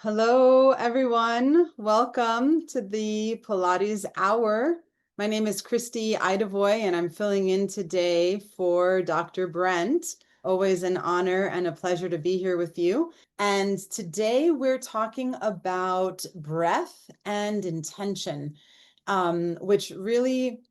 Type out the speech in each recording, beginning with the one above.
Hello, everyone. Welcome to the Pilates Hour. My name is Christy Idavoy, and I'm filling in today for Dr. Brent. Always an honor and a pleasure to be here with you. And today we're talking about breath and intention, which really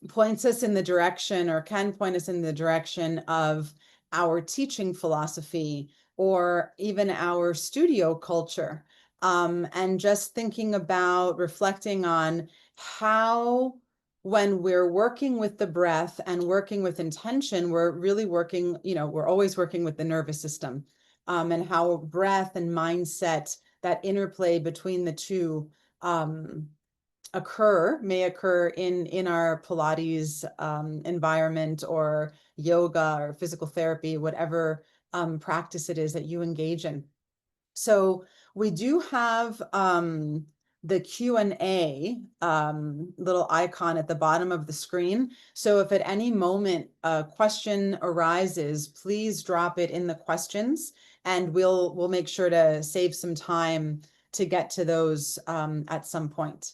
points us in the direction, or can point us in the direction of our teaching philosophy or even our studio culture. And just thinking about reflecting on how, when we're working with the breath and working with intention, we're really working, we're always working with the nervous system, and how breath and mindset, that interplay between the two, may occur in our Pilates environment, or yoga or physical therapy, whatever practice it is that you engage in. So we do have the Q&A little icon at the bottom of the screen. So if at any moment a question arises, please drop it in the questions, and we'll make sure to save some time to get to those at some point.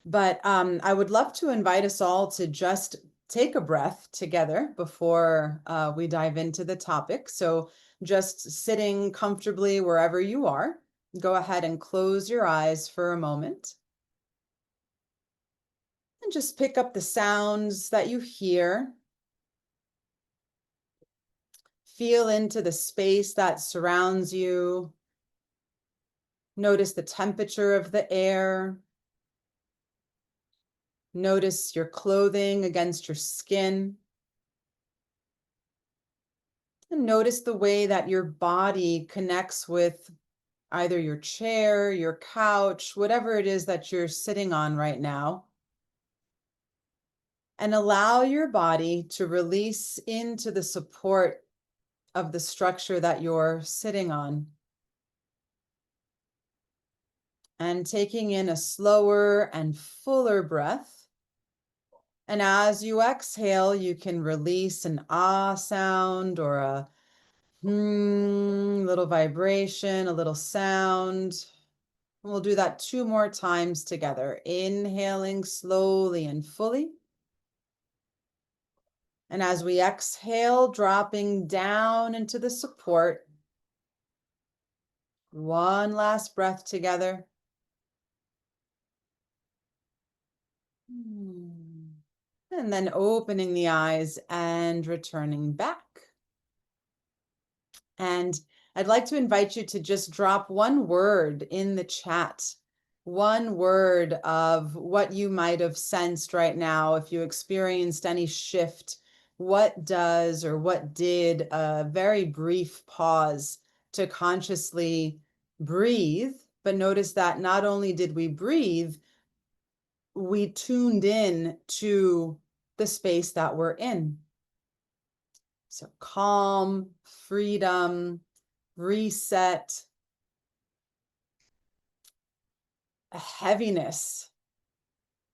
But I would love to invite us all to just take a breath together before we dive into the topic. So just sitting comfortably wherever you are, go ahead and close your eyes for a moment. And just pick up the sounds that you hear. Feel into the space that surrounds you. Notice the temperature of the air. Notice your clothing against your skin. And notice the way that your body connects with either your chair, your couch, whatever it is that you're sitting on right now. And allow your body to release into the support of the structure that you're sitting on. And taking in a slower and fuller breath. And as you exhale, you can release an ah sound, or a little vibration, a little sound. We'll do that 2 more times together. Inhaling slowly and fully. And as we exhale, dropping down into the support. One last breath together. And then opening the eyes and returning back. And I'd like to invite you to just drop one word in the chat. One word of what you might have sensed right now. If you experienced any shift, what does or what did a very brief pause to consciously breathe, but notice that not only did we breathe, we tuned in to the space that we're in. So calm, freedom, reset, a heaviness.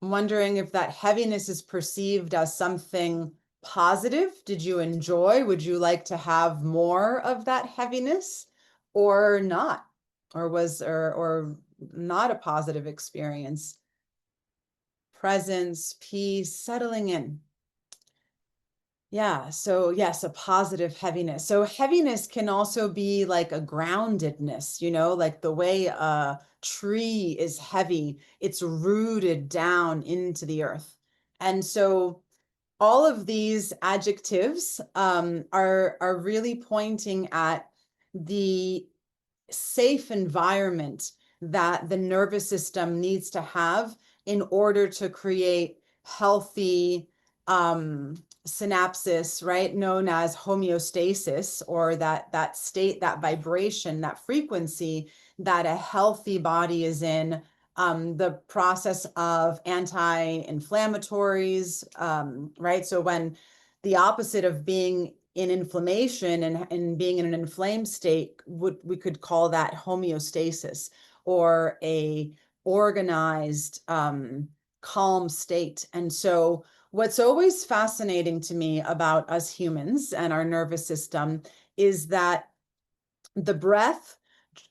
I'm wondering if that heaviness is perceived as something positive. Did you enjoy? Would you like to have more of that heaviness, or not? Or not a positive experience? Presence, peace, settling in. Yeah, so yes, a positive heaviness. So heaviness can also be like a groundedness, like the way a tree is heavy, it's rooted down into the earth. And so all of these adjectives are really pointing at the safe environment that the nervous system needs to have in order to create healthy synapses, right, known as homeostasis, or that state, that vibration, that frequency that a healthy body is in. The process of anti-inflammatories, right? So when the opposite of being in inflammation and being in an inflamed state, we could call that homeostasis, or a organized, calm state. And so what's always fascinating to me about us humans and our nervous system is that the breath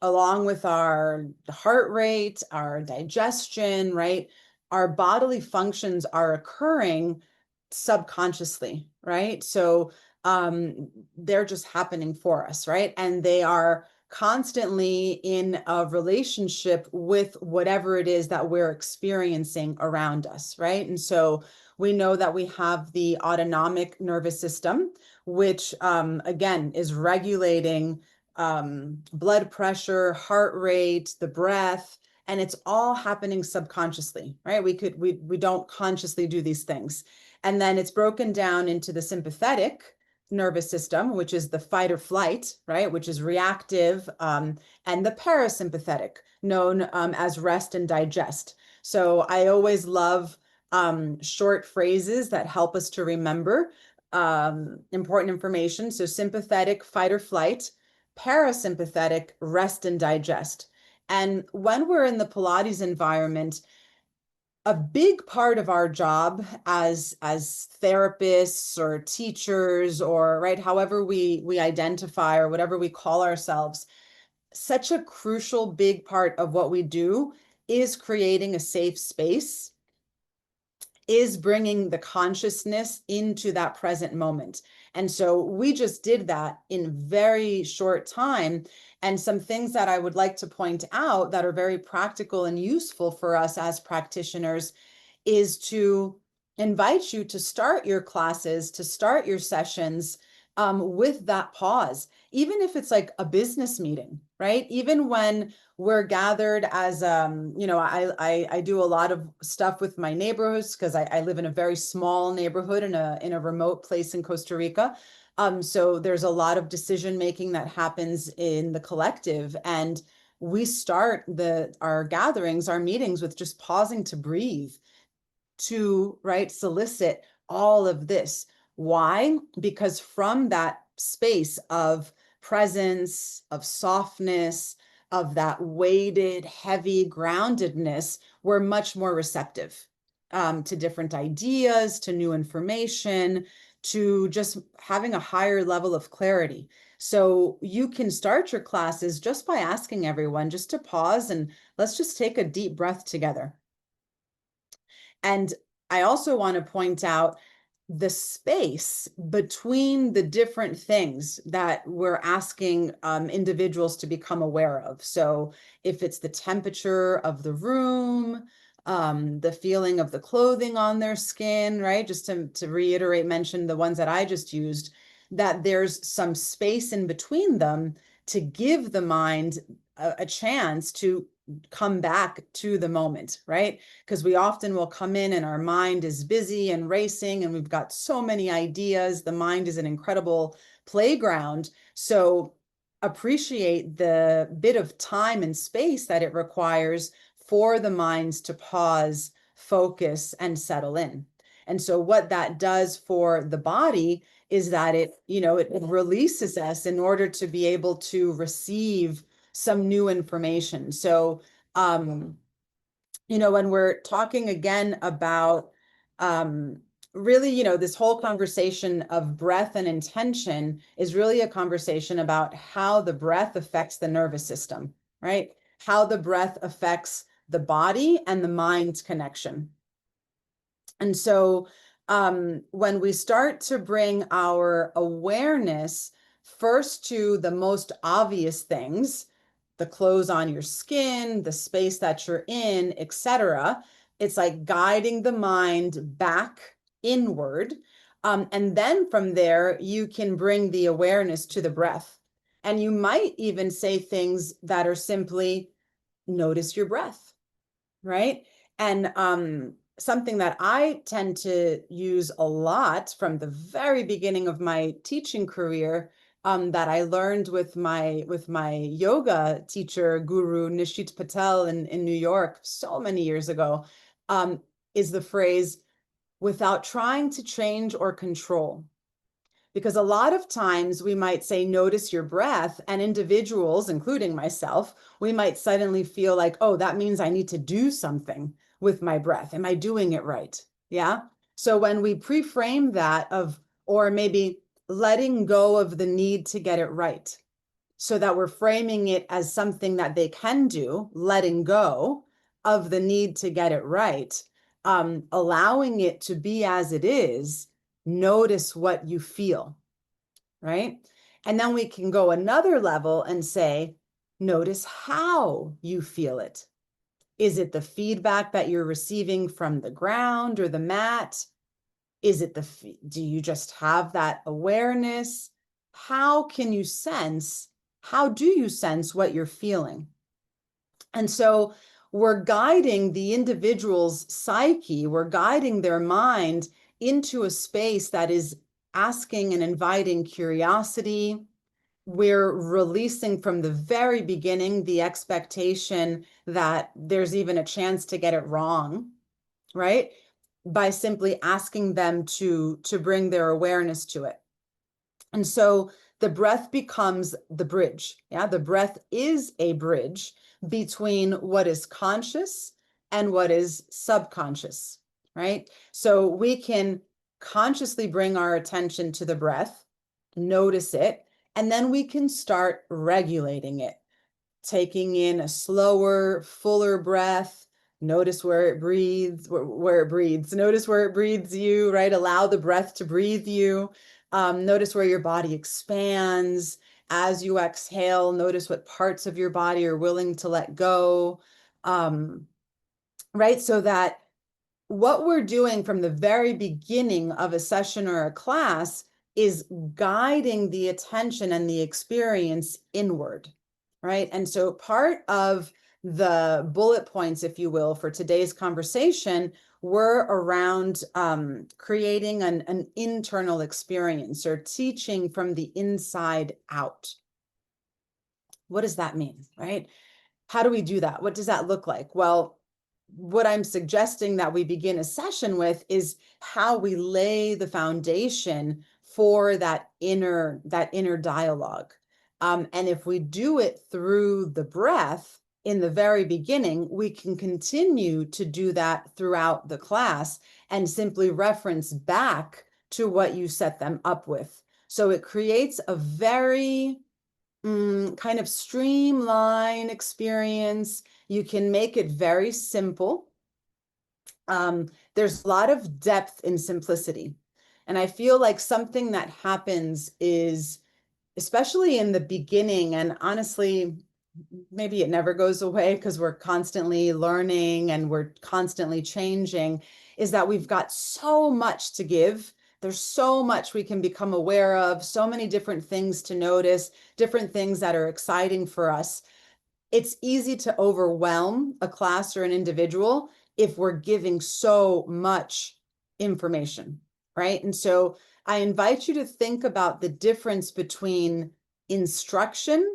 along with our heart rate, our digestion, right? Our bodily functions are occurring subconsciously, right? So they're just happening for us, right? And they are constantly in a relationship with whatever it is that we're experiencing around us, right? And so we know that we have the autonomic nervous system, which again is regulating blood pressure, heart rate, the breath, and it's all happening subconsciously, right? We don't consciously do these things. And then it's broken down into the sympathetic nervous system, which is the fight or flight, right? Which is reactive, and the parasympathetic, known as rest and digest. So I always love short phrases that help us to remember important information. So sympathetic, fight or flight, parasympathetic, rest and digest. And when we're in the Pilates environment, a big part of our job as therapists or teachers, or right, however we identify or whatever we call ourselves, such a crucial big part of what we do is creating a safe space, is bringing the consciousness into that present moment. And so we just did that in very short time. And some things that I would like to point out that are very practical and useful for us as practitioners is to invite you to start your classes, to start your sessions with that pause, even if it's like a business meeting, right? Even when we're gathered as, I do a lot of stuff with my neighborhoods because I live in a very small neighborhood in a remote place in Costa Rica. So there's a lot of decision making that happens in the collective, and we start our gatherings, our meetings with just pausing to breathe, to right solicit all of this. Why? Because from that space of presence, of softness, of that weighted, heavy groundedness, we're much more receptive to different ideas, to new information, to just having a higher level of clarity. So you can start your classes just by asking everyone just to pause and let's just take a deep breath together. And I also want to point out the space between the different things that we're asking individuals to become aware of. So if it's the temperature of the room, the feeling of the clothing on their skin, right? Just to reiterate, mention the ones that I just used, that there's some space in between them to give the mind a chance to come back to the moment, right? Because we often will come in and our mind is busy and racing and we've got so many ideas. The mind is an incredible playground. So appreciate the bit of time and space that it requires for the minds to pause, focus, and settle in. And so what that does for the body is that it releases us in order to be able to receive some new information. So, when we're talking again about really, this whole conversation of breath and intention is really a conversation about how the breath affects the nervous system, right? How the breath affects the body and the mind's connection. And so when we start to bring our awareness first to the most obvious things, the clothes on your skin, the space that you're in, etc., it's like guiding the mind back inward. And then from there, you can bring the awareness to the breath. And you might even say things that are simply, notice your breath, right? And something that I tend to use a lot from the very beginning of my teaching career, that I learned with my yoga teacher guru Nishit Patel in New York so many years ago, is the phrase, without trying to change or control. Because a lot of times we might say, notice your breath, and individuals, including myself, we might suddenly feel like, oh, that means I need to do something with my breath. Am I doing it right? Yeah. So when we pre-frame that or maybe letting go of the need to get it right, so that we're framing it as something that they can do, letting go of the need to get it right, allowing it to be as it is. Notice what you feel, right? And then we can go another level and say, notice how you feel it. Is it the feedback that you're receiving from the ground or the mat? Is it do you just have that awareness? How do you sense what you're feeling? And so we're guiding the individual's psyche, we're guiding their mind into a space that is asking and inviting curiosity. We're releasing from the very beginning the expectation that there's even a chance to get it wrong, right? By simply asking them to bring their awareness to it. And so the breath becomes the bridge. Yeah, the breath is a bridge between what is conscious and what is subconscious, right? So we can consciously bring our attention to the breath, notice it, and then we can start regulating it, taking in a slower, fuller breath. Notice where it breathes, where it breathes. Notice where it breathes you, right? Allow the breath to breathe you. Notice where your body expands. As you exhale, notice what parts of your body are willing to let go, right? So that what we're doing from the very beginning of a session or a class is guiding the attention and the experience inward, right? And so part of the bullet points, if you will, for today's conversation were around creating an internal experience or teaching from the inside out. What does that mean, right? How do we do that? What does that look like? Well, what I'm suggesting that we begin a session with is how we lay the foundation for that inner dialogue. And if we do it through the breath in the very beginning, we can continue to do that throughout the class and simply reference back to what you set them up with. So it creates a very kind of streamline experience. You can make it very simple. There's a lot of depth in simplicity. And I feel like something that happens is, especially in the beginning, and honestly, maybe it never goes away because we're constantly learning and we're constantly changing, is that we've got so much to give. There's so much we can become aware of, so many different things to notice, different things that are exciting for us. It's easy to overwhelm a class or an individual if we're giving so much information, right? And so I invite you to think about the difference between instruction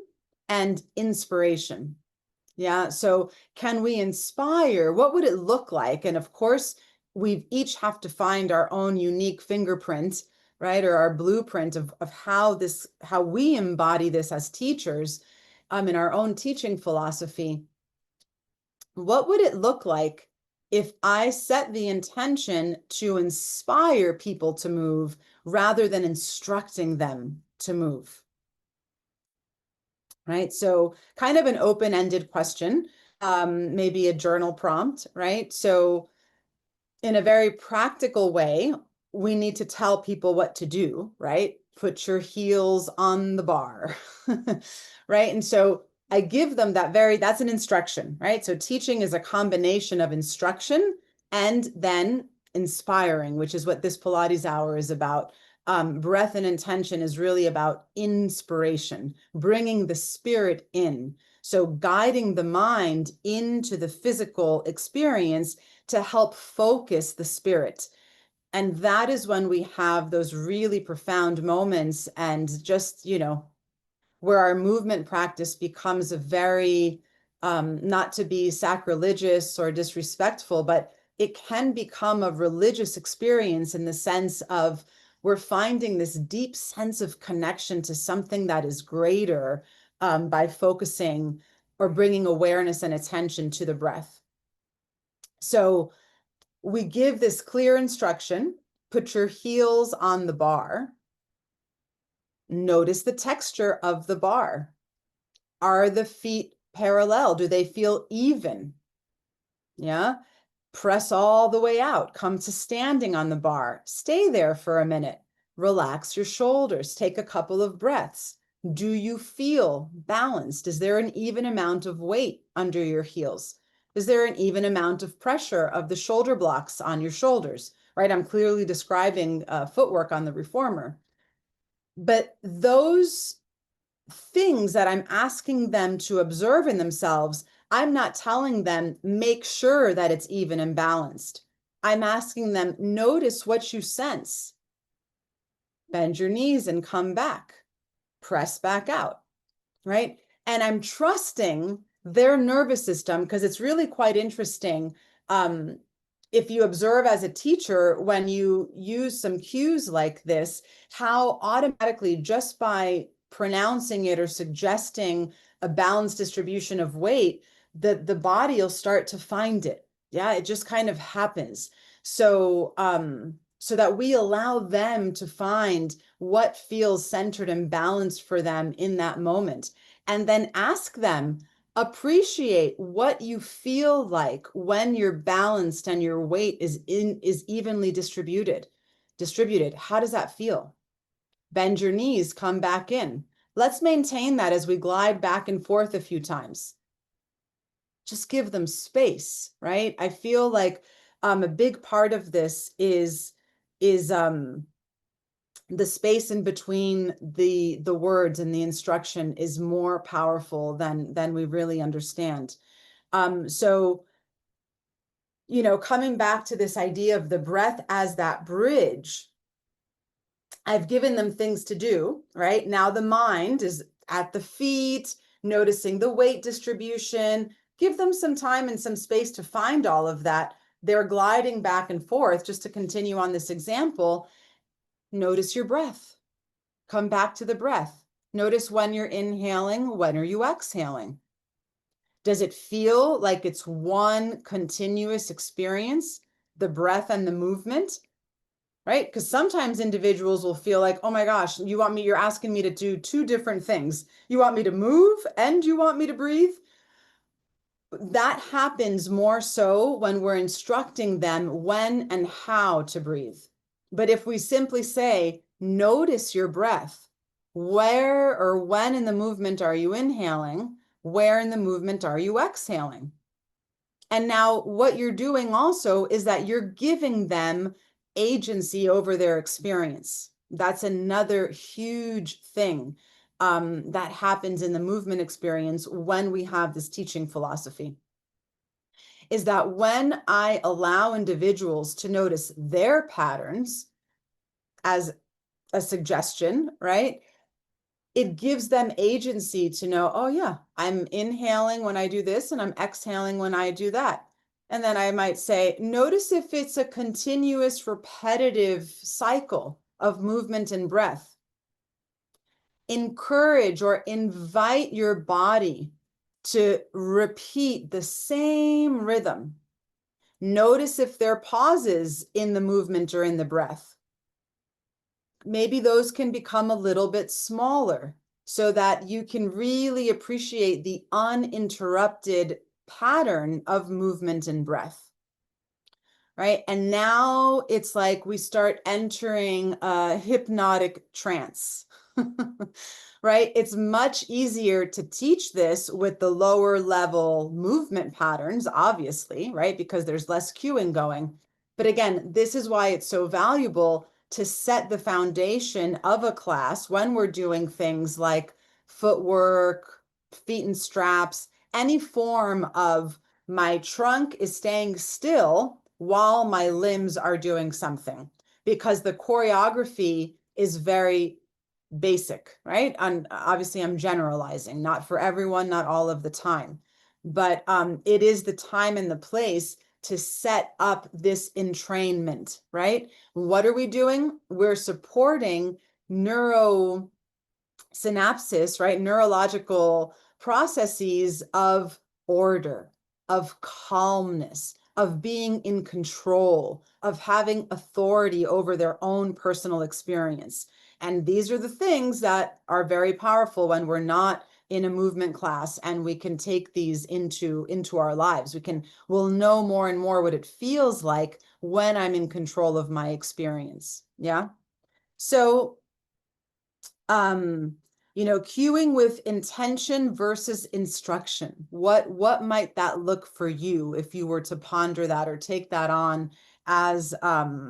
and inspiration. Yeah. So can we inspire? What would it look like? And of course, we each have to find our own unique fingerprint, right? Or our blueprint of how we embody this as teachers, in our own teaching philosophy. What would it look like if I set the intention to inspire people to move rather than instructing them to move? Right? So kind of an open-ended question, maybe a journal prompt, right? So in a very practical way, we need to tell people what to do, right? Put your heels on the bar, right? And so I give them that's an instruction, right? So teaching is a combination of instruction and then inspiring, which is what this Pilates hour is about. Breath and intention is really about inspiration, bringing the spirit in. So guiding the mind into the physical experience to help focus the spirit. And that is when we have those really profound moments and just, where our movement practice becomes a very, not to be sacrilegious or disrespectful, but it can become a religious experience in the sense of we're finding this deep sense of connection to something that is greater, by focusing or bringing awareness and attention to the breath. So we give this clear instruction: put your heels on the bar. Notice the texture of the bar. Are the feet parallel? Do they feel even? Yeah. Press all the way out. Come to standing on the bar. Stay there for a minute. Relax your shoulders. Take a couple of breaths. Do you feel balanced? Is there an even amount of weight under your heels? Is there an even amount of pressure of the shoulder blocks on your shoulders? Right? I'm clearly describing footwork on the reformer. But those things that I'm asking them to observe in themselves, I'm not telling them, make sure that it's even and balanced. I'm asking them, notice what you sense. Bend your knees and come back. Press back out, right? And I'm trusting their nervous system because it's really quite interesting. If you observe as a teacher, when you use some cues like this, how automatically just by pronouncing it or suggesting a balanced distribution of weight, the body will start to find it. Yeah, it just kind of happens. So, so that we allow them to find what feels centered and balanced for them in that moment. And then ask them, appreciate what you feel like when you're balanced and your weight is evenly distributed. How does that feel? Bend your knees, come back in. Let's maintain that as we glide back and forth a few times. Just give them space, right? I feel like a big part of this is the space in between the words and the instruction is more powerful than we really understand. So, coming back to this idea of the breath as that bridge, I've given them things to do, right? Now the mind is at the feet, noticing the weight distribution. Give them some time and some space to find all of that. They're gliding back and forth. Just to continue on this example, notice your breath. Come back to the breath. Notice when you're inhaling, when are you exhaling? Does it feel like it's one continuous experience, the breath and the movement? Right? Because sometimes individuals will feel like, oh my gosh, you're asking me to do two different things. You want me to move and you want me to breathe? That happens more so when we're instructing them when and how to breathe. But if we simply say, notice your breath, where or when in the movement are you inhaling? Where in the movement are you exhaling? And now what you're doing also is that you're giving them agency over their experience. That's another huge thing that happens in the movement experience when we have this teaching philosophy. Is that when I allow individuals to notice their patterns as a suggestion, right? It gives them agency to know, oh yeah, I'm inhaling when I do this and I'm exhaling when I do that. And then I might say, notice if it's a continuous repetitive cycle of movement and breath. Encourage or invite your body to repeat the same rhythm. Notice if there are pauses in the movement or in the breath. Maybe those can become a little bit smaller so that you can really appreciate the uninterrupted pattern of movement and breath. Right? And now it's like we start entering a hypnotic trance. Right? It's much easier to teach this with the lower level movement patterns, obviously, right? Because there's less cueing going. But again, this is why it's so valuable to set the foundation of a class when we're doing things like footwork, feet and straps, any form of my trunk is staying still while my limbs are doing something, because the choreography is very basic, right? And obviously I'm generalizing, not for everyone, not all of the time, but it is the time and the place to set up this entrainment, right? What are we doing? We're supporting neurosynapses, right? Neurological processes of order, of calmness, of being in control, of having authority over their own personal experience. And these are the things that are very powerful when we're not in a movement class, and we can take these into our lives. We'll know more and more what it feels like when I'm in control of my experience. Yeah. So, cueing with intention versus instruction. What might that look for you if you were to ponder that or take that on as a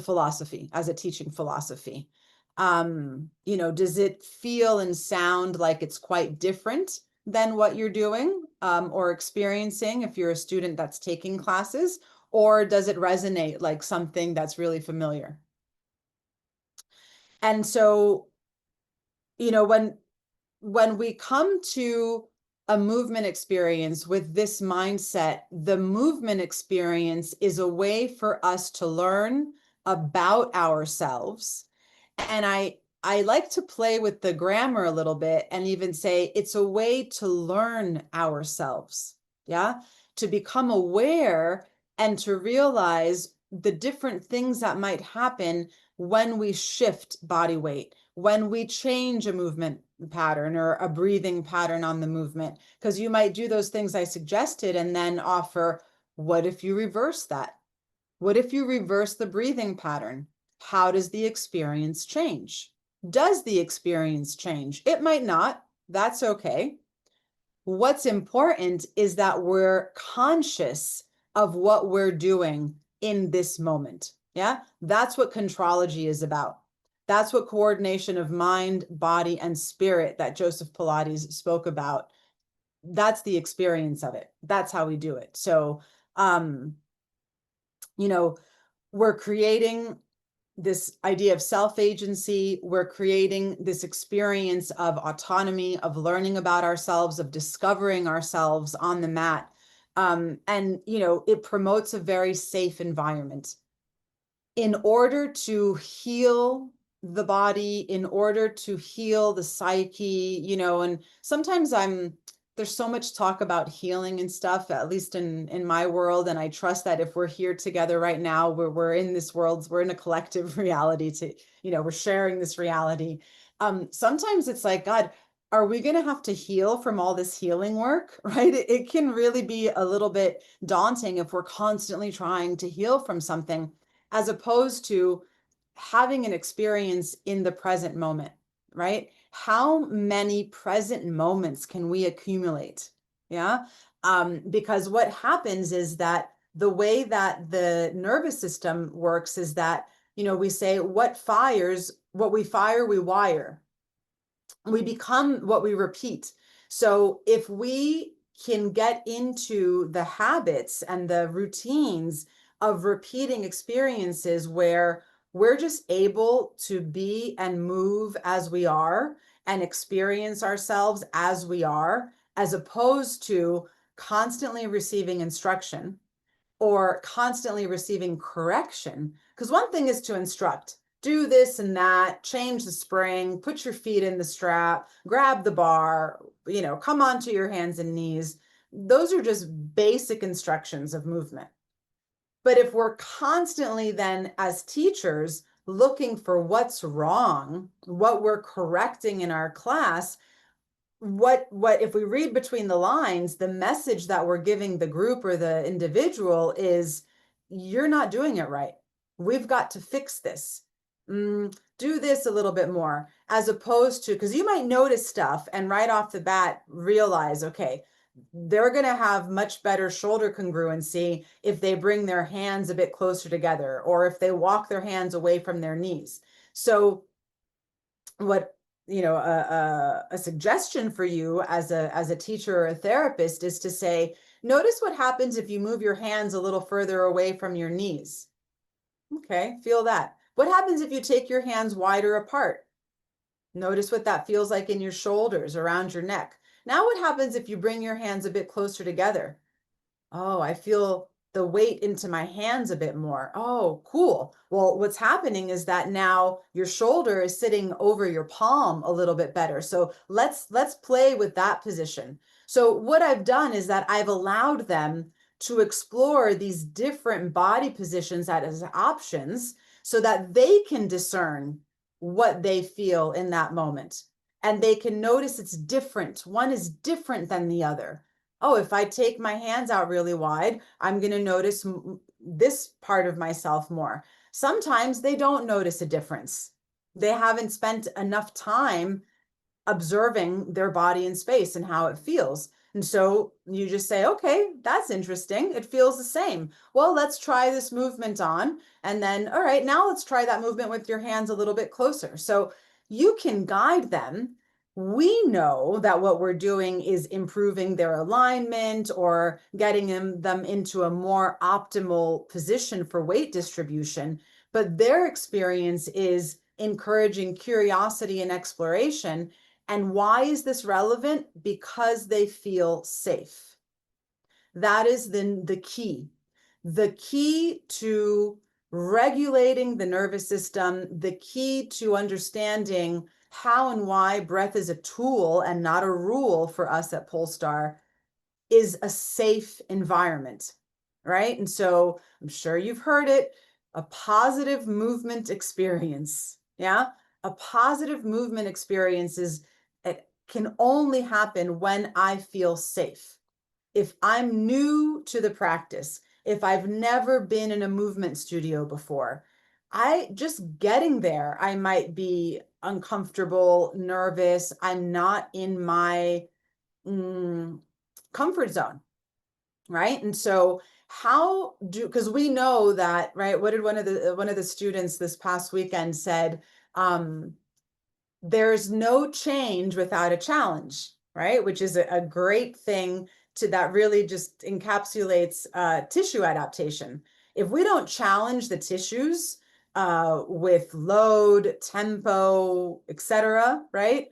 philosophy, as a teaching philosophy? Does it feel and sound like it's quite different than what you're doing or experiencing if you're a student that's taking classes, or does it resonate like something that's really familiar? And so, when we come to a movement experience with this mindset, the movement experience is a way for us to learn about ourselves. And I like to play with the grammar a little bit and even say it's a way to learn ourselves. Yeah. To become aware and to realize the different things that might happen when we shift body weight, when we change a movement pattern or a breathing pattern on the movement, because you might do those things I suggested and then offer, what if you reverse that? What if you reverse the breathing pattern? How does the experience change? Does the experience change? It might not. That's okay. What's important is that we're conscious of what we're doing in this moment. Yeah, that's what contrology is about. That's what coordination of mind, body, and spirit that Joseph Pilates spoke about. That's the experience of it. That's how we do it. So, we're creating this idea of self-agency. We're creating this experience of autonomy, of learning about ourselves, of discovering ourselves on the mat. And it promotes a very safe environment. In order to heal the body, in order to heal the psyche, and sometimes there's so much talk about healing and stuff, at least in my world. And I trust that if we're here together right now, we're in this world, we're in a collective reality we're sharing this reality. Sometimes it's like, God, are we going to have to heal from all this healing work, right? It can really be a little bit daunting if we're constantly trying to heal from something, as opposed to having an experience in the present moment, right? How many present moments can we accumulate? Yeah. Because what happens is that the way that the nervous system works is that, we say what we fire, we wire. We become what we repeat. So if we can get into the habits and the routines of repeating experiences where we're just able to be and move as we are and experience ourselves as we are, as opposed to constantly receiving instruction or constantly receiving correction. Because one thing is to instruct, do this and that, change the spring, put your feet in the strap, grab the bar, come onto your hands and knees. Those are just basic instructions of movement. But if we're constantly then as teachers looking for what's wrong, what we're correcting in our class, what if we read between the lines, the message that we're giving the group or the individual is, you're not doing it right. We've got to fix this. Do this a little bit more, as opposed to, because you might notice stuff and right off the bat realize, okay, they're going to have much better shoulder congruency if they bring their hands a bit closer together, or if they walk their hands away from their knees. So what a suggestion for you as a teacher or a therapist is to say, notice what happens if you move your hands a little further away from your knees. Okay, feel that. What happens if you take your hands wider apart? Notice what that feels like in your shoulders, around your neck. Now what happens if you bring your hands a bit closer together? Oh, I feel the weight into my hands a bit more. Oh, cool. Well, what's happening is that now your shoulder is sitting over your palm a little bit better. So let's play with that position. So what I've done is that I've allowed them to explore these different body positions as options so that they can discern what they feel in that moment. and they can notice it's different. One is different than the other. Oh, if I take my hands out really wide, I'm going to notice this part of myself more. Sometimes they don't notice a difference. They haven't spent enough time observing their body in space and how it feels. And so you just say, okay, that's interesting. It feels the same. Well, let's try this movement on. And then, all right, now let's try that movement with your hands a little bit closer. So you can guide them. We know that what we're doing is improving their alignment or getting them into a more optimal position for weight distribution. But their experience is encouraging curiosity and exploration. And why is this relevant? Because they feel safe. That is the key. The key to regulating the nervous system, the key to understanding how and why breath is a tool and not a rule for us at Polestar is a safe environment, right? And so I'm sure you've heard it, a positive movement experience. Yeah. A positive movement experience is, it can only happen when I feel safe. If I'm new to the practice, if I've never been in a movement studio before, I just getting there, I might be uncomfortable, nervous. I'm not in my comfort zone, right? And so how do, because we know that, right? What did one of the students this past weekend said? There's no change without a challenge, right? Which is a great thing to that really just encapsulates tissue adaptation. If we don't challenge the tissues with load, tempo, etc., right?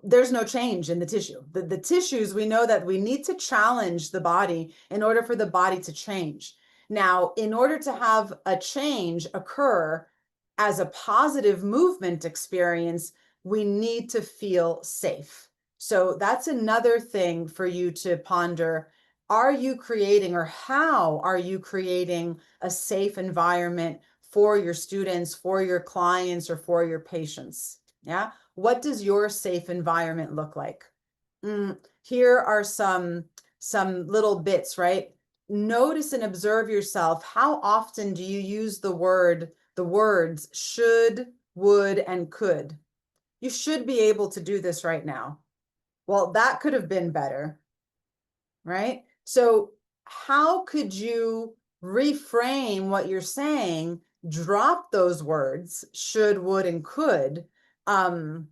There's no change in the tissue. The tissues, we know that we need to challenge the body in order for the body to change. Now, in order to have a change occur as a positive movement experience, we need to feel safe. So that's another thing for you to ponder. Are you creating, or how are you creating a safe environment for your students, for your clients, or for your patients? Yeah. What does your safe environment look like? Here are some little bits, right? Notice and observe yourself. How often do you use the words should, would, and could? You should be able to do this right now. Well, that could have been better, right? So how could you reframe what you're saying, drop those words, should, would, and could, and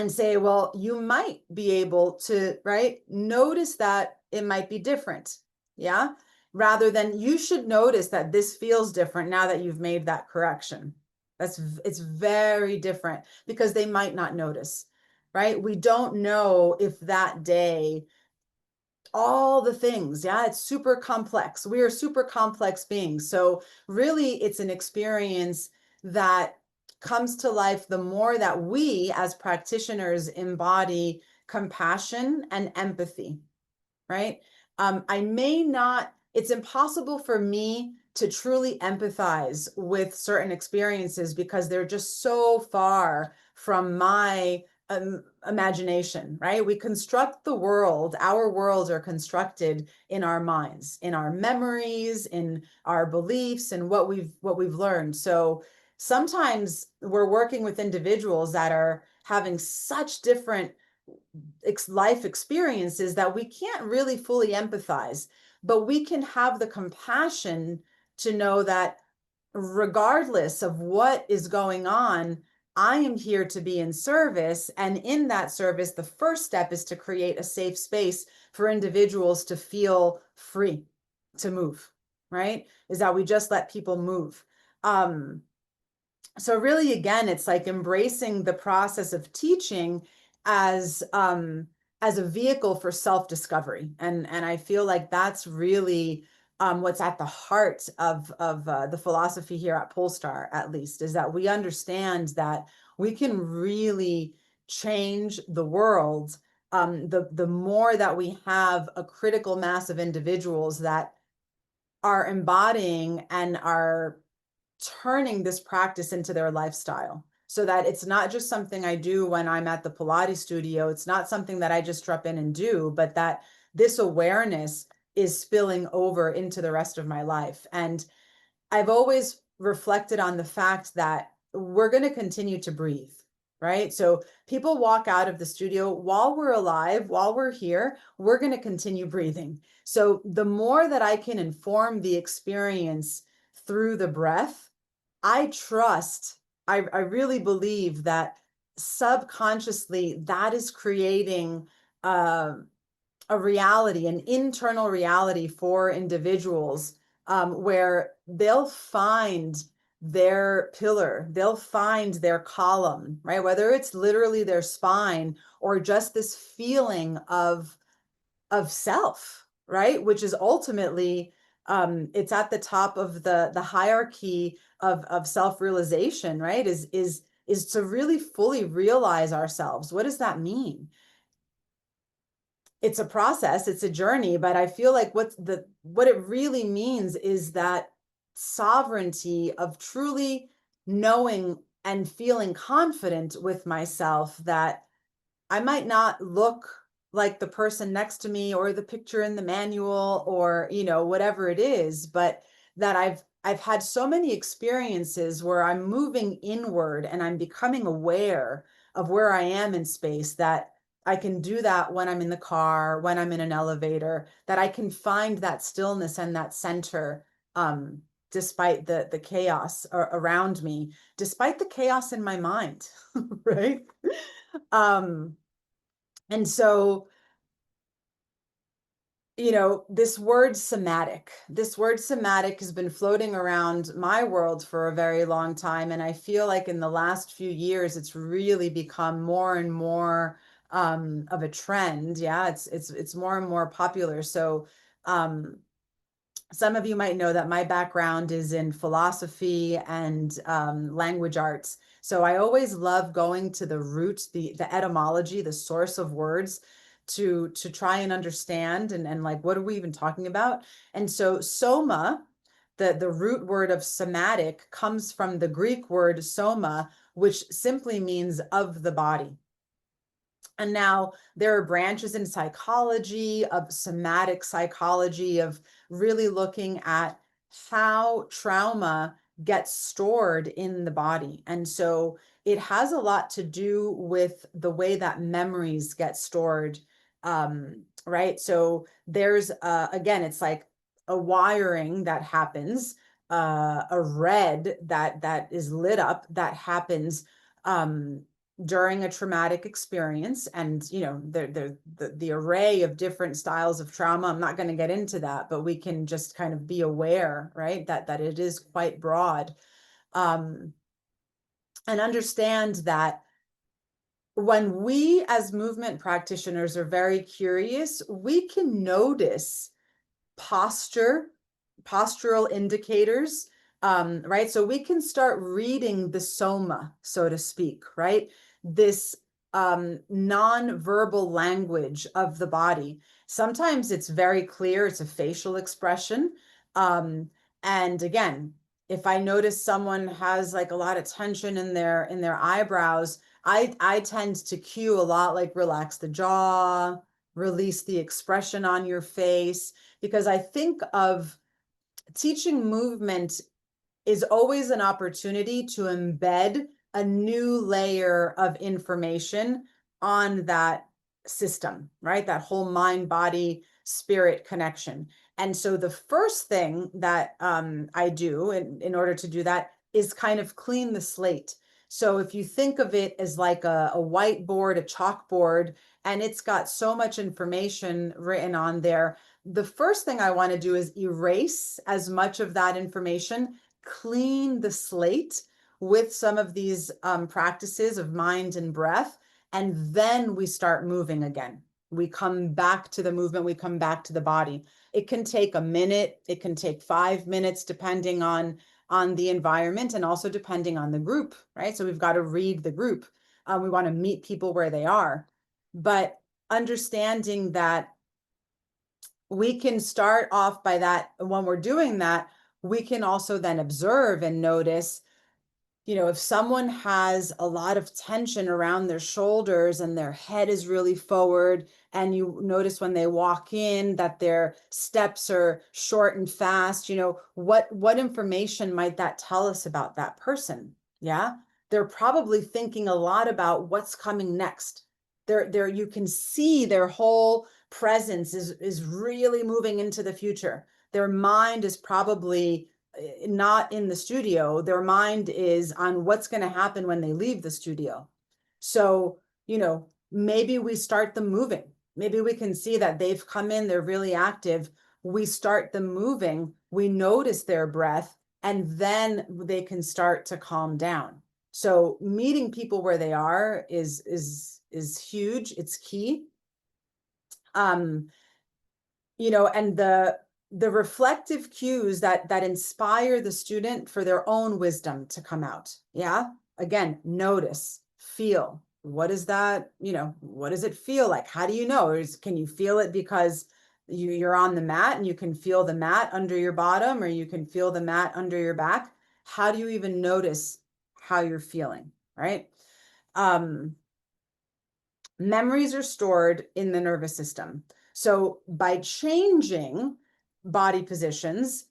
say, well, you might be able to, right? Notice that it might be different. Yeah. Rather than you should notice that this feels different now that you've made that correction. It's very different because they might not notice, right? We don't know if that day, all the things, yeah, it's super complex. We are super complex beings. So really it's an experience that comes to life the more that we as practitioners embody compassion and empathy, right? I may not, it's impossible for me to truly empathize with certain experiences because they're just so far from my imagination, right? We construct the world, our worlds are constructed in our minds, in our memories, in our beliefs, and what we've learned. So sometimes we're working with individuals that are having such different life experiences that we can't really fully empathize, but we can have the compassion to know that regardless of what is going on, I am here to be in service. And in that service, the first step is to create a safe space for individuals to feel free to move, right? Is that we just let people move. So really, again, it's like embracing the process of teaching as a vehicle for self-discovery. And I feel like that's really what's at the heart of the philosophy here at Polestar, at least, is that we understand that we can really change the world. The more that we have a critical mass of individuals that are embodying and are turning this practice into their lifestyle. so that it's not just something I do when I'm at the Pilates studio. It's not something that I just drop in and do, but that this awareness is spilling over into the rest of my life. And I've always reflected on the fact that we're going to continue to breathe, right? So people walk out of the studio while we're alive, while we're here, we're going to continue breathing. So the more that I can inform the experience through the breath, I trust, I really believe that subconsciously that is creating a reality, an internal reality for individuals, where they'll find their pillar, they'll find their column, right? Whether it's literally their spine or just this feeling of self, right? Which is ultimately, it's at the top of the hierarchy of self-realization, right? Is to really fully realize ourselves. What does that mean? It's a process, it's a journey, but I feel like what it really means is that sovereignty of truly knowing and feeling confident with myself that I might not look like the person next to me or the picture in the manual or, whatever it is, but that I've had so many experiences where I'm moving inward and I'm becoming aware of where I am in space, that I can do that when I'm in the car, when I'm in an elevator, that I can find that stillness and that center, despite the chaos around me, despite the chaos in my mind, right? Um, and so, this word somatic has been floating around my world for a very long time. And I feel like in the last few years, it's really become more and more of a trend. Yeah, it's more and more popular. So um, some of you might know that my background is in philosophy and language arts. So I always love going to the root, the etymology, the source of words to try and understand and like, what are we even talking about? And so soma, the root word of somatic, comes from the Greek word soma, which simply means of the body. And now there are branches in psychology, of somatic psychology, of really looking at how trauma gets stored in the body. And so it has a lot to do with the way that memories get stored, right? So there's, again, it's like a wiring that happens, a red that is lit up that happens, during a traumatic experience. And the array of different styles of trauma, I'm not going to get into that, but we can just kind of be aware, right, that it is quite broad, and understand that when we as movement practitioners are very curious, we can notice postural indicators, right? So we can start reading the soma, so to speak, right? This non-verbal language of the body. Sometimes it's very clear, it's a facial expression. And again, if I notice someone has like a lot of tension in their eyebrows, I tend to cue a lot, like relax the jaw, release the expression on your face, because I think of teaching movement is always an opportunity to embed a new layer of information on that system, right? That whole mind, body, spirit connection. And so the first thing that I do in order to do that is kind of clean the slate. So if you think of it as like a whiteboard, a chalkboard, and it's got so much information written on there, the first thing I want to do is erase as much of that information, clean the slate with some of these practices of mind and breath, and then we start moving again. We come back to the movement, we come back to the body. It can take a minute, it can take 5 minutes, depending on the environment and also depending on the group, right? So we've got to read the group. We want to meet people where they are. But understanding that we can start off by that, when we're doing that, we can also then observe and notice, if someone has a lot of tension around their shoulders and their head is really forward, and you notice when they walk in that their steps are short and fast, what information might that tell us about that person? Yeah. They're probably thinking a lot about what's coming next. You can see their whole presence is really moving into the future. Their mind is probably not in the studio. Their mind is on what's going to happen when they leave the studio. So, maybe we start them moving. Maybe we can see that they've come in, they're really active. We start them moving, we notice their breath, and then they can start to calm down. So meeting people where they are is huge. It's key. And the reflective cues that inspire the student for their own wisdom to come out. Yeah. Again, notice, feel. What is that? What does it feel like? How do you know? Can you feel it because you're on the mat and you can feel the mat under your bottom, or you can feel the mat under your back? How do you even notice how you're feeling? Right. Memories are stored in the nervous system. So by changing body positions,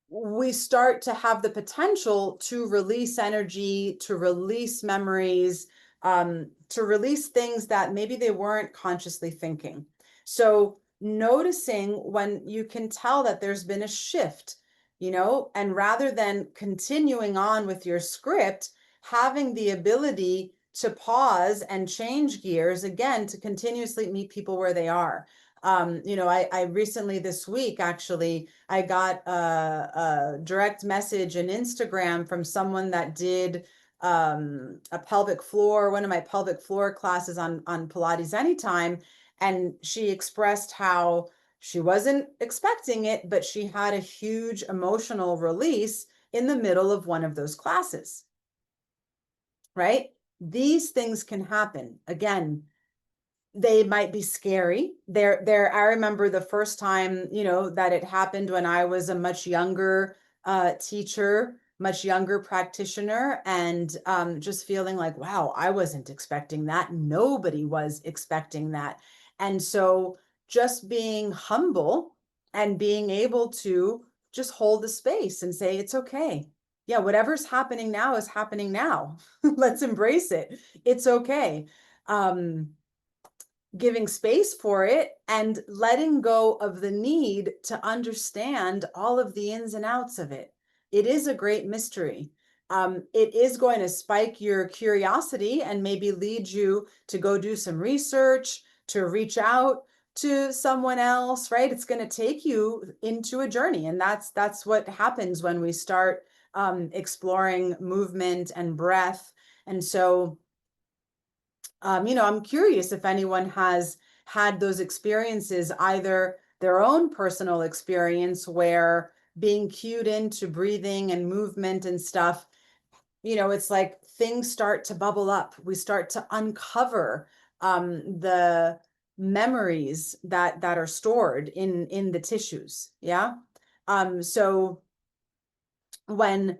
we start to have the potential to release energy, to release memories, to release things that maybe they weren't consciously thinking. So noticing when you can tell that there's been a shift, and rather than continuing on with your script, having the ability to pause and change gears again to continuously meet people where they are. I recently this week, actually, I got a direct message in Instagram from someone that did a pelvic floor, one of my pelvic floor classes on Pilates Anytime. And she expressed how she wasn't expecting it, but she had a huge emotional release in the middle of one of those classes. Right? These things can happen. Again, they might be scary. I remember the first time, that it happened when I was a much younger teacher, much younger practitioner, and just feeling like, wow, I wasn't expecting that. Nobody was expecting that. And so just being humble and being able to just hold the space and say, it's okay. Yeah, whatever's happening now is happening now. Let's embrace it. It's okay. Giving space for it and letting go of the need to understand all of the ins and outs of it. It is a great mystery. It is going to spike your curiosity and maybe lead you to go do some research, to reach out to someone else, right? It's going to take you into a journey. And that's what happens when we start exploring movement and breath. And so I'm curious if anyone has had those experiences, either their own personal experience where being cued into breathing and movement and stuff, it's like things start to bubble up. We start to uncover the memories that are stored in the tissues. Yeah. So when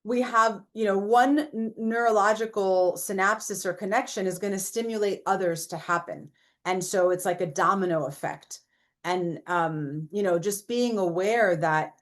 we have, one neurological synapses or connection is going to stimulate others to happen. And so it's like a domino effect. And, just being aware that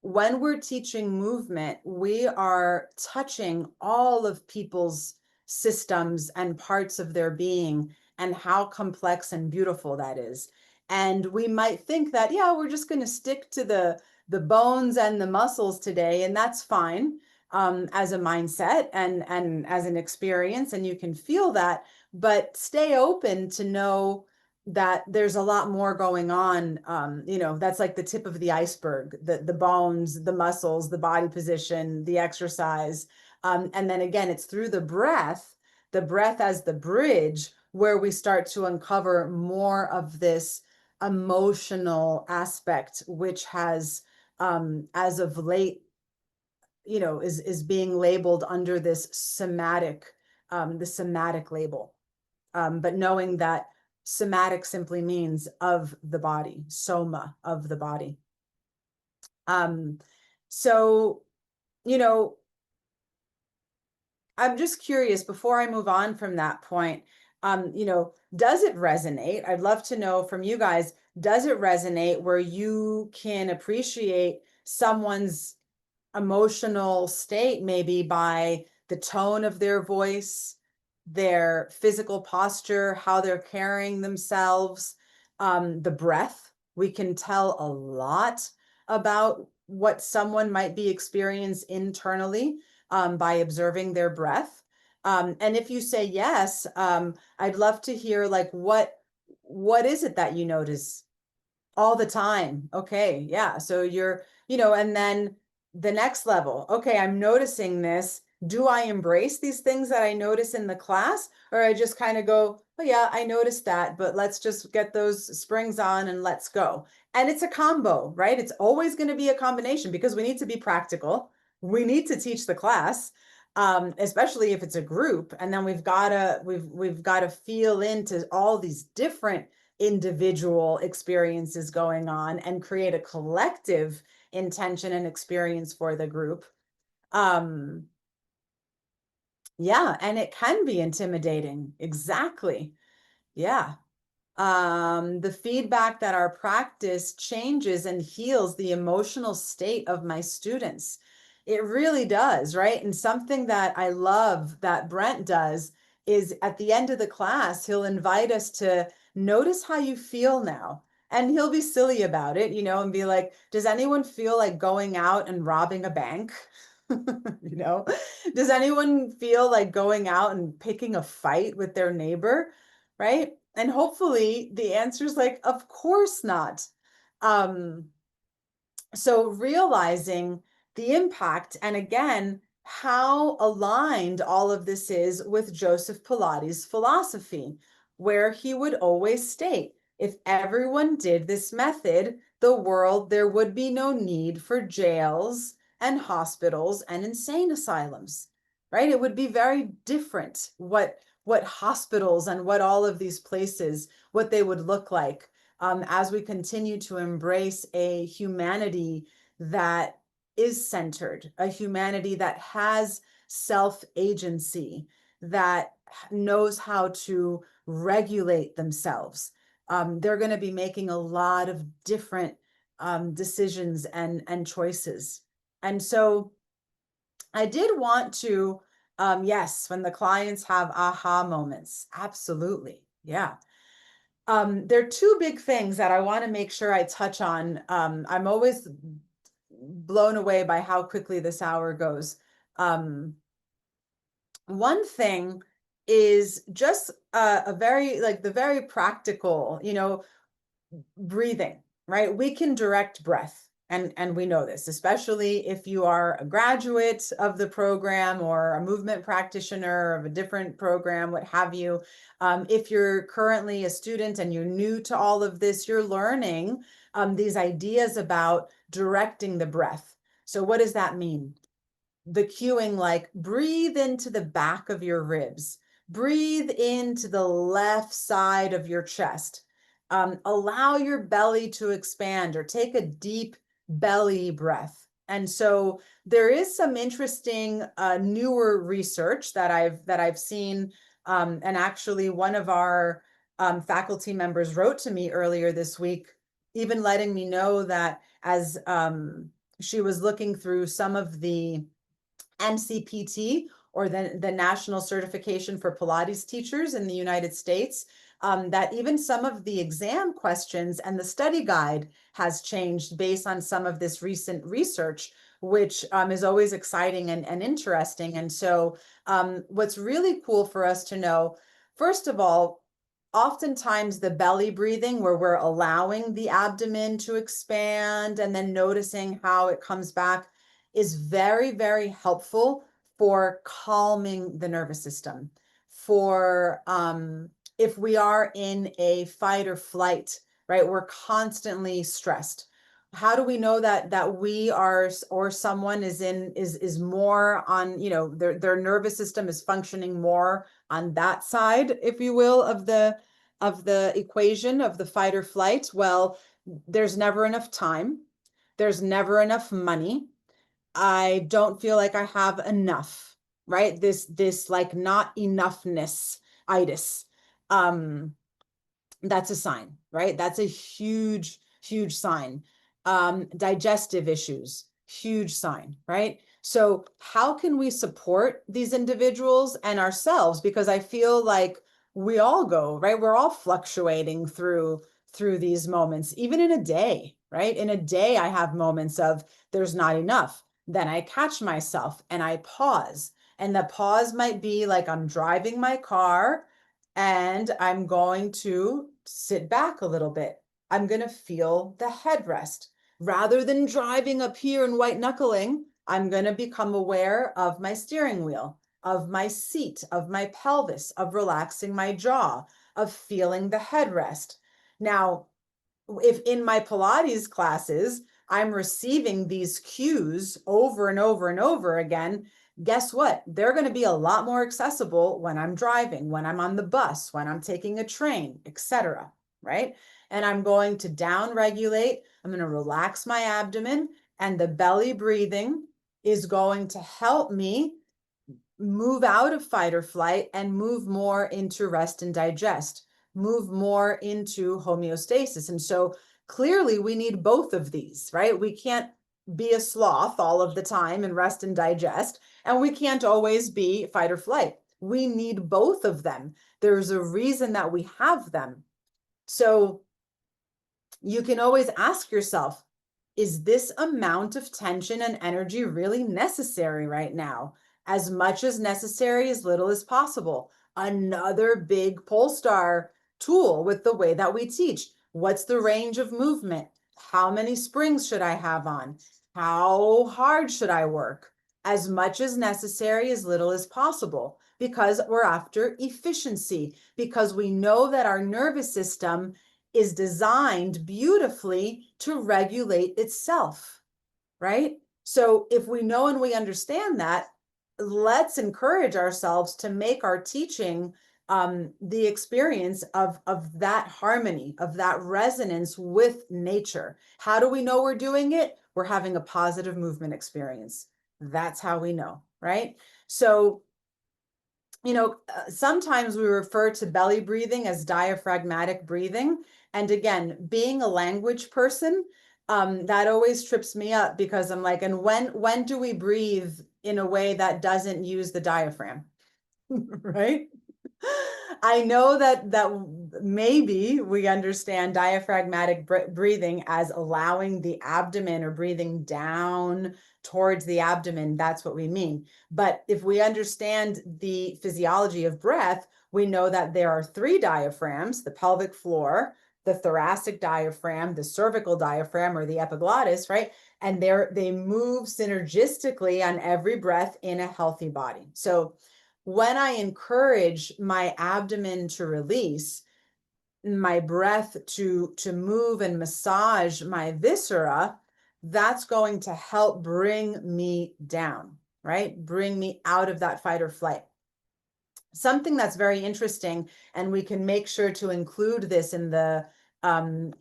when we're teaching movement, we are touching all of people's systems and parts of their being, and how complex and beautiful that is. And we might think that, yeah, we're just going to stick to the bones and the muscles today, and that's fine, as a mindset and as an experience, and you can feel that, but stay open to know that there's a lot more going on. That's like the tip of the iceberg, the bones, the muscles, the body position, the exercise. And then again, it's through the breath as the bridge, where we start to uncover more of this emotional aspect, which has, as of late, is being labeled under this somatic, the somatic label. But knowing that somatic simply means of the body, soma, of the body. So, I'm just curious before I move on from that point, does it resonate? I'd love to know from you guys, does it resonate where you can appreciate someone's emotional state maybe by the tone of their voice, their physical posture, how they're carrying themselves, the breath? We can tell a lot about what someone might be experiencing internally by observing their breath. And if you say yes, I'd love to hear like what is it that you notice all the time? Okay, yeah. So and then the next level. Okay, I'm noticing this. Do I embrace these things that I notice in the class, or I just kind of go, oh yeah, I noticed that, but let's just get those springs on and let's go. And it's a combo, right? It's always going to be a combination because we need to be practical. We need to teach the class, especially if it's a group, and then we've got to feel into all these different individual experiences going on and create a collective intention and experience for the group. Um, yeah, and it can be intimidating. Exactly. Yeah. The feedback that our practice changes and heals the emotional state of my students. It really does, right? And something that I love that Brent does is at the end of the class, he'll invite us to notice how you feel now. And he'll be silly about it, and be like, does anyone feel like going out and robbing a bank? You know, does anyone feel like going out and picking a fight with their neighbor? Right? And hopefully the answer is like, of course not. Um, so realizing the impact, and again, how aligned all of this is with Joseph Pilates' philosophy, where he would always state, if everyone did this method, there would be no need for jails and hospitals and insane asylums, right? It would be very different what hospitals and what all of these places, what they would look like as we continue to embrace a humanity that is centered, a humanity that has self-agency, that knows how to regulate themselves. They're going to be making a lot of different decisions and choices. And so I did want to, yes, when the clients have aha moments, absolutely. Yeah. There are two big things that I want to make sure I touch on. I'm always blown away by how quickly this hour goes. One thing is just a very like the very practical, breathing, right? We can direct breath. And we know this, especially if you are a graduate of the program or a movement practitioner of a different program, what have you. If you're currently a student and you're new to all of this, you're learning these ideas about directing the breath. So what does that mean? The cueing, like breathe into the back of your ribs, breathe into the left side of your chest. Allow your belly to expand or take a deep belly breath. And so there is some interesting newer research that I've seen. And actually, one of our faculty members wrote to me earlier this week, even letting me know that as she was looking through some of the NCPT, or the National Certification for Pilates Teachers in the United States, that even some of the exam questions and the study guide has changed based on some of this recent research, which is always exciting and interesting. And so what's really cool for us to know, first of all, oftentimes the belly breathing where we're allowing the abdomen to expand and then noticing how it comes back is very, very helpful for calming the nervous system. For if we are in a fight or flight, right? We're constantly stressed. How do we know that we are or someone is more on, their nervous system is functioning more on that side, if you will, of the equation of the fight or flight? Well, there's never enough time. There's never enough money. I don't feel like I have enough. right? This like not enoughness itis. That's a sign, right? That's a huge, huge sign. Digestive issues, huge sign, right? So how can we support these individuals and ourselves? Because I feel like we all go, right? We're all fluctuating through these moments, even in a day, right? In a day, I have moments of there's not enough. Then I catch myself and I pause. And the pause might be like I'm driving my car and I'm going to sit back a little bit. I'm going to feel the headrest. Rather than driving up here and white knuckling, I'm going to become aware of my steering wheel, of my seat, of my pelvis, of relaxing my jaw, of feeling the headrest. Now, if in my Pilates classes, I'm receiving these cues over and over and over again, guess what? They're going to be a lot more accessible when I'm driving, when I'm on the bus, when I'm taking a train, etc. Right? And I'm going to down regulate. I'm going to relax my abdomen, and the belly breathing is going to help me move out of fight or flight and move more into rest and digest, move more into homeostasis. And so clearly we need both of these, right? We can't be a sloth all of the time and rest and digest, and we can't always be fight or flight. We need both of them. There's a reason that we have them. So you can always ask yourself, is this amount of tension and energy really necessary right now? As much as necessary, as little as possible. Another big Polestar tool with the way that we teach. What's the range of movement? How many springs should I have on? How hard should I work? As much as necessary, as little as possible, because we're after efficiency, because we know that our nervous system is designed beautifully to regulate itself, right? So if we know and we understand that, let's encourage ourselves to make our teaching the experience of that harmony, of that resonance with nature. How do we know we're doing it? We're having a positive movement experience. That's how we know, right? So sometimes we refer to belly breathing as diaphragmatic breathing. And again, being a language person, that always trips me up because I'm like, and when do we breathe in a way that doesn't use the diaphragm? Right? I know that maybe we understand diaphragmatic breathing as allowing the abdomen or breathing down towards the abdomen. That's what we mean. But if we understand the physiology of breath, we know that there are three diaphragms: the pelvic floor, the thoracic diaphragm, the cervical diaphragm, or the epiglottis, right? And they move synergistically on every breath in a healthy body. So when I encourage my abdomen to release, my breath to move and massage my viscera, that's going to help bring me down, right? Bring me out of that fight or flight. Something that's very interesting, and we can make sure to include this in the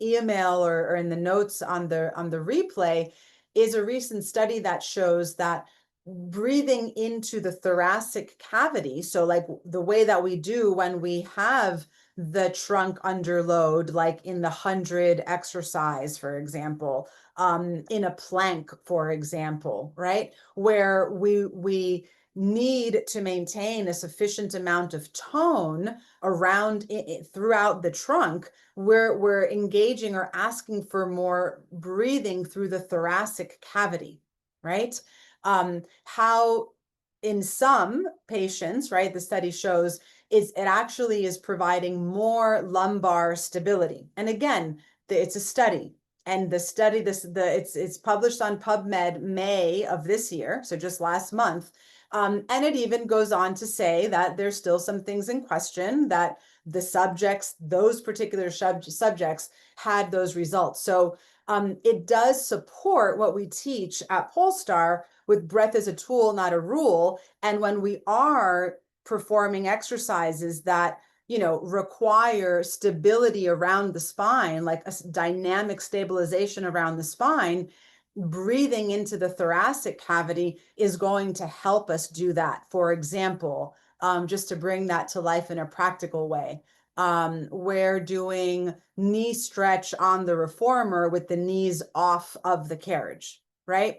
email or in the notes on the replay, is a recent study that shows that breathing into the thoracic cavity, so like the way that we do when we have the trunk under load, like in the 100 exercise, for example, in a plank, for example, right, where we need to maintain a sufficient amount of tone around throughout the trunk, we're engaging or asking for more breathing through the thoracic cavity, right? How in some patients, right, the study shows it actually is providing more lumbar stability. And again, it's a study. And the study, it's published on PubMed May of this year, so just last month. And it even goes on to say that there's still some things in question, that the subjects, those particular subjects, had those results. So it does support what we teach at Polestar with breath as a tool, not a rule. And when we are performing exercises that require stability around the spine, like a dynamic stabilization around the spine, breathing into the thoracic cavity is going to help us do that. For example, just to bring that to life in a practical way, we're doing knee stretch on the reformer with the knees off of the carriage, right?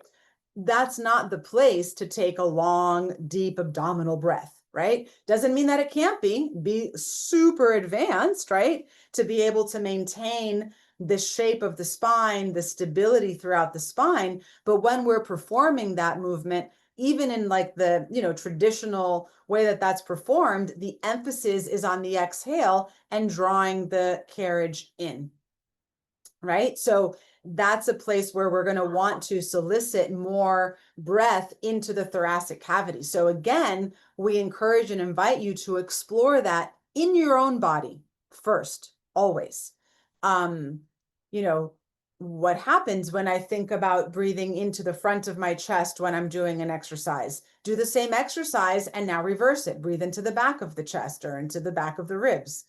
That's not the place to take a long, deep abdominal breath, right? Doesn't mean that it can't be super advanced, right? To be able to maintain the shape of the spine, the stability throughout the spine. But when we're performing that movement, even in like the, traditional way that that's performed, the emphasis is on the exhale and drawing the carriage in, right? So that's a place where we're going to want to solicit more breath into the thoracic cavity. So again, we encourage and invite you to explore that in your own body first, always. You know, what happens when I think about breathing into the front of my chest when I'm doing an exercise? Do the same exercise and now reverse it. Breathe into the back of the chest or into the back of the ribs.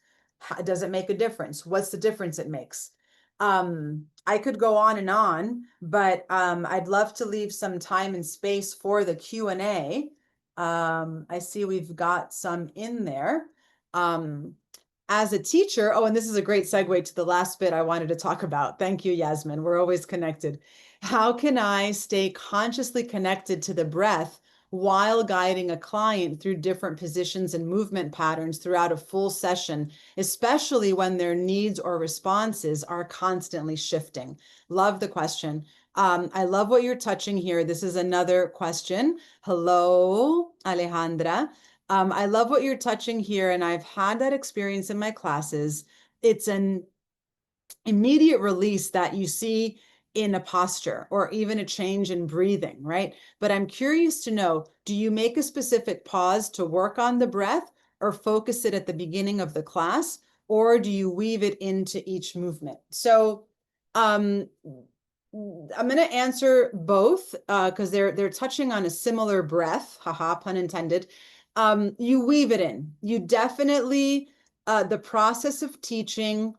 Does it make a difference? What's the difference it makes? I could go on, but I'd love to leave some time and space for the Q&A. I see we've got some in there. As a teacher, oh, and this is a great segue to the last bit I wanted to talk about. Thank you, Yasmin. We're always connected. How can I stay consciously connected to the breath while guiding a client through different positions and movement patterns throughout a full session, especially when their needs or responses are constantly shifting? Love the question. I love what you're touching here. This is another question. Hello, Alejandra. I love what you're touching here, and I've had that experience in my classes. It's an immediate release that you see in a posture or even a change in breathing, right? But I'm curious to know, do you make a specific pause to work on the breath or focus it at the beginning of the class, or do you weave it into each movement? So I'm going to answer both because they're touching on a similar breath, haha, pun intended. You weave it in. You definitely, the process of teaching,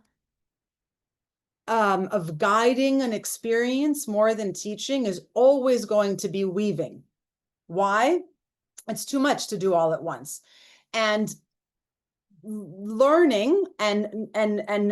of guiding an experience more than teaching is always going to be weaving. Why? It's too much to do all at once. And learning and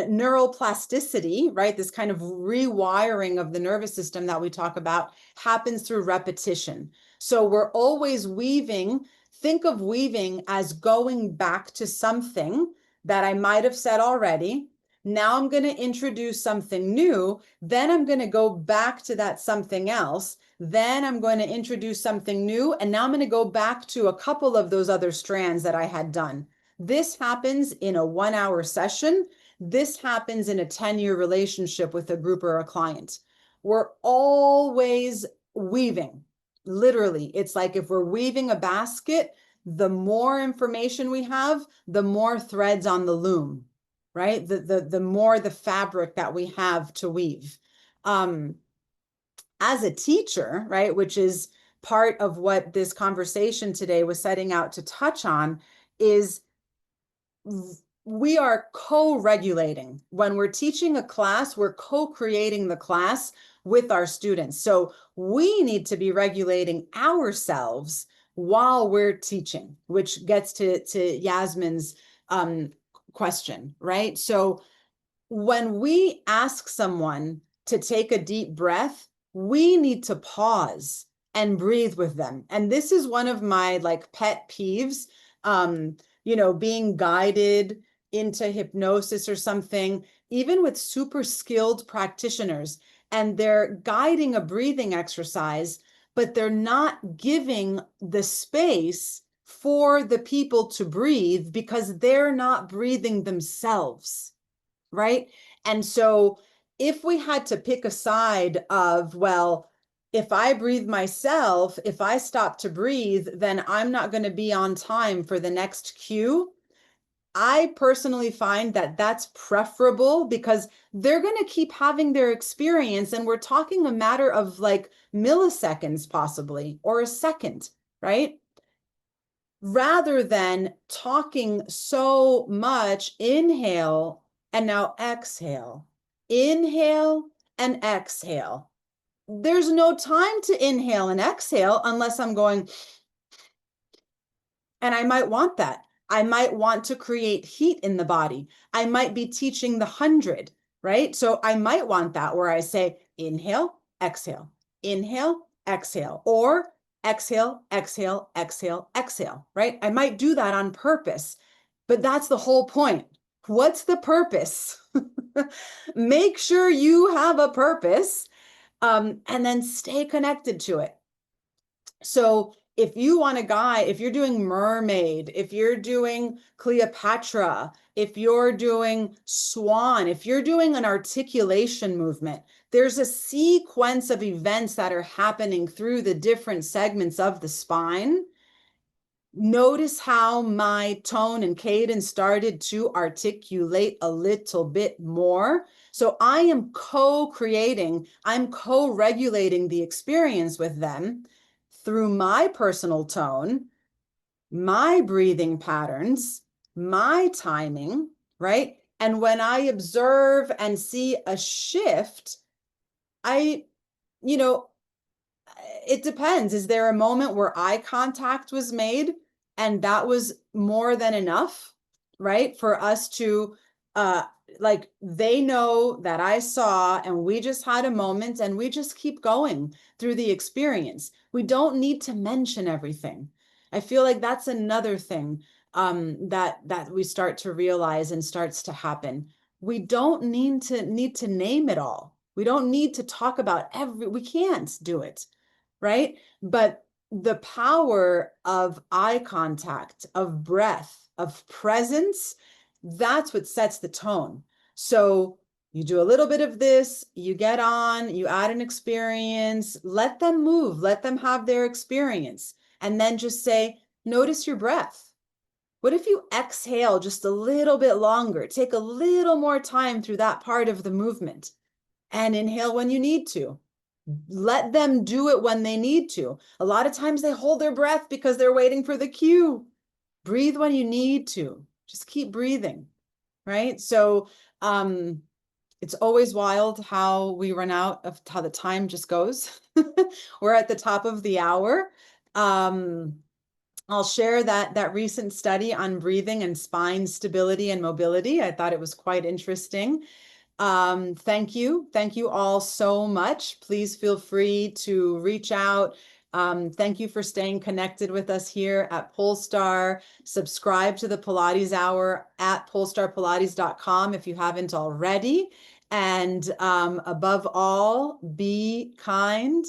neural plasticity, right? This kind of rewiring of the nervous system that we talk about happens through repetition. So we're always weaving. Think of weaving as going back to something that I might have said already. Now I'm going to introduce something new. Then I'm going to go back to that something else. Then I'm going to introduce something new. And now I'm going to go back to a couple of those other strands that I had done. This happens in a 1-hour session. This happens in a 10-year relationship with a group or a client. We're always weaving. Literally, it's like if we're weaving a basket, the more information we have, the more threads on the loom, right? The more the fabric that we have to weave. As a teacher, right, which is part of what this conversation today was setting out to touch on, is we are co-regulating. When we're teaching a class, we're co-creating the class with our students. So we need to be regulating ourselves while we're teaching, which gets to Yasmin's question, right? So when we ask someone to take a deep breath, we need to pause and breathe with them. And this is one of my like pet peeves, being guided into hypnosis or something, even with super skilled practitioners, and they're guiding a breathing exercise, but they're not giving the space for the people to breathe because they're not breathing themselves. Right? And so if we had to pick a side of, well, if I breathe myself, if I stop to breathe, then I'm not going to be on time for the next cue. I personally find that that's preferable because they're going to keep having their experience. And we're talking a matter of like milliseconds, possibly, or a second, right? Rather than talking so much, inhale and now exhale, inhale and exhale. there's no time to inhale and exhale unless I'm going, and I might want that. I might want to create heat in the body. I might be teaching the 100, right? So I might want that where I say inhale, exhale, inhale, exhale, or exhale, exhale, exhale, exhale, right? I might do that on purpose, but that's the whole point. What's the purpose? Make sure you have a purpose, and then stay connected to it. So if you want a guy, if you're doing mermaid, if you're doing Cleopatra, if you're doing swan, if you're doing an articulation movement, there's a sequence of events that are happening through the different segments of the spine. Notice how my tone and cadence started to articulate a little bit more. So I am co-creating, I'm co-regulating the experience with them through my personal tone, my breathing patterns, my timing, right? And when I observe and see a shift, I, you know, it depends. Is there a moment where eye contact was made and that was more than enough, right? For us to, uh, like, they know that I saw and we just had a moment and we just keep going through the experience. We don't need to mention everything. I feel like that's another thing that we start to realize and starts to happen. We don't need to name it all. We don't need to talk about we can't do it, right? But the power of eye contact, of breath, of presence, that's what sets the tone. So you do a little bit of this, you get on, you add an experience, let them move, let them have their experience. And then just say, notice your breath. What if you exhale just a little bit longer? Take a little more time through that part of the movement and inhale when you need to. Let them do it when they need to. A lot of times they hold their breath because they're waiting for the cue. Breathe when you need to. Just keep breathing, right? So it's always wild how we run out of how the time just goes. We're at the top of the hour. I'll share that recent study on breathing and spine stability and mobility. I thought it was quite interesting. Thank you. Thank you all so much. Please feel free to reach out. Thank you for staying connected with us here at Polestar. Subscribe to the Pilates Hour at polestarpilates.com if you haven't already. And above all, be kind,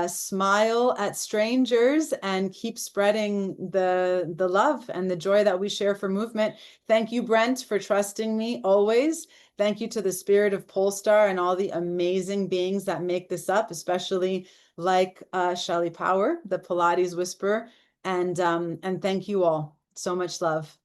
smile at strangers, and keep spreading the love and the joy that we share for movement. Thank you, Brent, for trusting me always. Thank you to the spirit of Polestar and all the amazing beings that make this up, especially like Shelly Power, the Pilates Whisperer. And thank you all. So much love.